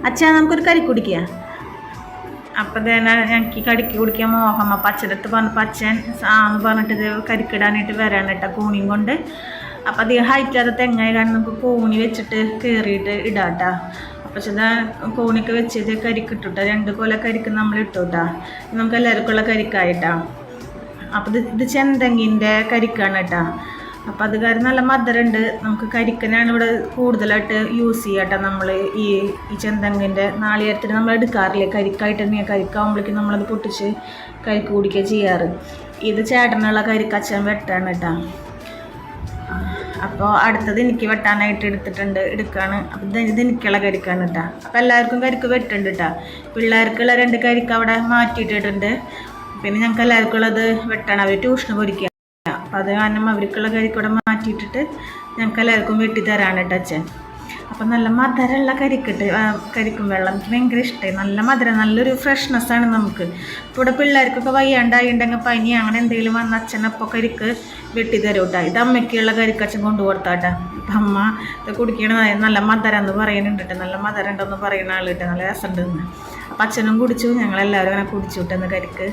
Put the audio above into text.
അച്ഛാ നമുക്കൊരു കരി കുടിക്കുക. അപ്പം തന്നെ ഞങ്ങൾക്ക് കടിക്ക് കുടിക്കാൻ മോഹം. അപ്പം അച്ഛനടുത്ത് പറഞ്ഞപ്പോൾ അച്ഛൻ ആന്ന് പറഞ്ഞിട്ട് ഇത് കരിക്കിടാനായിട്ട് വരാണ് കേട്ടോ കൂണിയും കൊണ്ട്. അപ്പം അധികം ഹൈറ്റില്ലാത്ത തെങ്ങായി കാരണം നമുക്ക് കൂണി വെച്ചിട്ട് കയറിയിട്ട് ഇടാം കേട്ടോ. അപ്പം ചില കൂണിക്ക് വെച്ചിട്ട് കരിക്കിട്ടുട്ടോ 2 കൊല കരിക്ക് നമ്മൾ ഇട്ടു കേട്ടോ. നമുക്ക് എല്ലാവർക്കും ഉള്ള കരിക്കായിട്ടാ. അപ്പം ഇത് ചെന്തെങ്ങിൻ്റെ കരിക്കാണ് കേട്ടോ. അപ്പം അത് കാരണം നല്ല മധുരമുണ്ട്. നമുക്ക് കരിക്കനാണ് ഇവിടെ കൂടുതലായിട്ട് യൂസ് ചെയ്യുക കേട്ടോ. നമ്മൾ ഈ ചെന്തെങ്ങിൻ്റെ നാളികേരത്തിന് നമ്മൾ എടുക്കാറില്ലേ കരിക്കായിട്ട് തന്നെയാണ്. കരിക്കാവുമ്പോഴേക്കും നമ്മളത് പൊട്ടിച്ച് കരിക്ക് കുടിക്കുക ചെയ്യാറ്. ഇത് ചേട്ടനുള്ള കരിക്കച്ഛൻ വെട്ടാണ് കേട്ടോ. അപ്പോൾ അടുത്തത് എനിക്ക് വെട്ടാനായിട്ട് എടുക്കുകയാണ്. അപ്പം ഇത് എനിക്കുള്ള കരിക്കാണ് കേട്ടോ. അപ്പോൾ എല്ലാവർക്കും കരിക്ക് വെട്ടുണ്ട് കേട്ടോ. പിള്ളേർക്കുള്ള 2 കരിക്ക് അവിടെ മാറ്റിയിട്ടിട്ടുണ്ട്. പിന്നെ ഞങ്ങൾക്ക് എല്ലാവർക്കും ഉള്ളത് വെട്ടണം. അവർ ട്യൂഷന് പൊരിക്കുക. അപ്പം അത് കാരണം അവർക്കുള്ള കരിക്കൂടെ മാറ്റിയിട്ടിട്ട് ഞങ്ങൾക്ക് എല്ലാവർക്കും വെട്ടി തരാണ് കേട്ടോ അച്ഛൻ. അപ്പം നല്ല മധുരമുള്ള കരിക്കും വെള്ളം എനിക്ക് ഭയങ്കര ഇഷ്ടമായി. നല്ല മധുരം, നല്ലൊരു ഫ്രഷ്നെസ്സാണ് നമുക്ക്. ഇപ്പോൾ ഇവിടെ പിള്ളേർക്കൊക്കെ വയ്യാണ്ടായിട്ടുണ്ടെങ്കിൽ പനി അങ്ങനെ എന്തെങ്കിലും വന്ന അച്ഛനപ്പോൾ കരിക്ക് വെട്ടി തരും കേട്ടോ. ഇത് അമ്മയ്ക്കുള്ള കരിക്ക് അച്ഛൻ കൊണ്ടു കൊടുത്താട്ടോ. അപ്പം അമ്മ ഇത് കുടിക്കണ നല്ല മധുരം എന്ന് പറയുന്നുണ്ട് കേട്ടോ. നല്ല മധുരം ഉണ്ടെന്ന് പറയുന്ന ആൾ കേട്ടോ. നല്ല രസമുണ്ടെന്ന്. അപ്പം അച്ഛനും കുടിച്ചു, ഞങ്ങളെല്ലാവരും അങ്ങനെ കുടിച്ചു കിട്ടുന്ന കരിക്ക്.